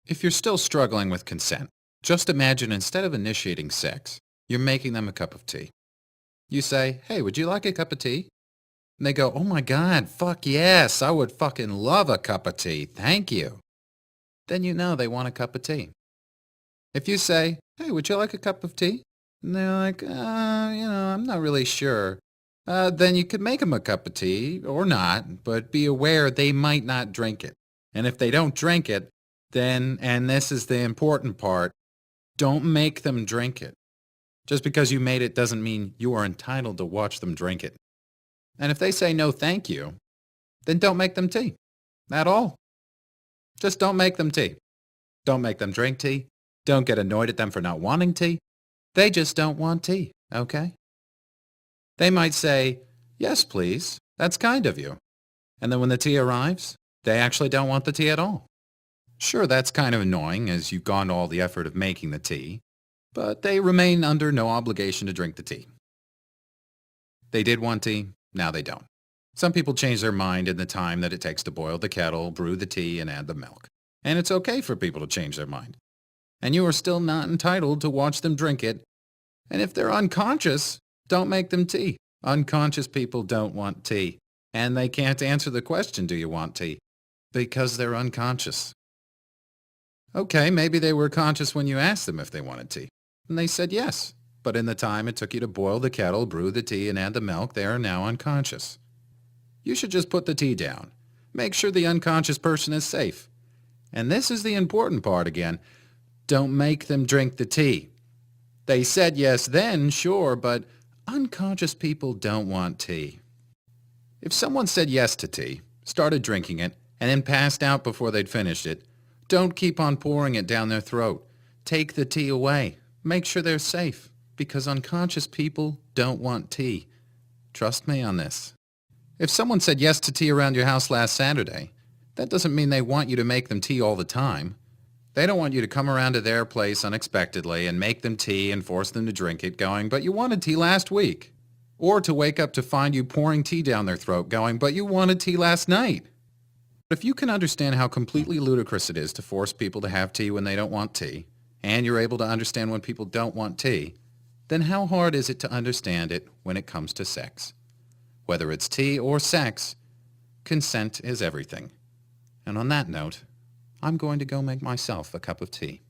If you're still struggling with consent, just imagine instead of initiating sex, you're making them a cup of tea. You say, "Hey, would you like a cup of tea?" And they go, "Oh my God, fuck yes, I would fucking love a cup of tea. Thank you." Then you know they want a cup of tea. If you say, "Hey, would you like a cup of tea?" And they're like, I'm not really sure. Then you could make them a cup of tea or not, but be aware they might not drink it. And if they don't drink it, then, and this is the important part, don't make them drink it. Just because you made it doesn't mean you are entitled to watch them drink it. And if they say no thank you, then don't make them tea. At all. Just don't make them tea. Don't make them drink tea. Don't get annoyed at them for not wanting tea. They just don't want tea, okay? They might say, "Yes, please. That's kind of you." And then when the tea arrives, they actually don't want the tea at all. Sure, that's kind of annoying as you've gone to all the effort of making the tea, but they remain under no obligation to drink the tea. They did want tea, now they don't. Some people change their mind in the time that it takes to boil the kettle, brew the tea, and add the milk. And it's okay for people to change their mind. And you are still not entitled to watch them drink it. And if they're unconscious, don't make them tea. Unconscious people don't want tea. And they can't answer the question, "Do you want tea?" Because they're unconscious. Okay, maybe they were conscious when you asked them if they wanted tea. And they said yes. But in the time it took you to boil the kettle, brew the tea, and add the milk, they are now unconscious. You should just put the tea down. Make sure the unconscious person is safe. And this is the important part again. Don't make them drink the tea. They said yes then, sure, but unconscious people don't want tea. If someone said yes to tea, started drinking it, and then passed out before they'd finished it, don't keep on pouring it down their throat. Take the tea away. Make sure they're safe, because unconscious people don't want tea. Trust me on this. If someone said yes to tea around your house last Saturday, that doesn't mean they want you to make them tea all the time. They don't want you to come around to their place unexpectedly and make them tea and force them to drink it going, "But you wanted tea last week." Or to wake up to find you pouring tea down their throat going, "But you wanted tea last night." But if you can understand how completely ludicrous it is to force people to have tea when they don't want tea, and you're able to understand when people don't want tea, then how hard is it to understand it when it comes to sex? Whether it's tea or sex, consent is everything. And on that note, I'm going to go make myself a cup of tea.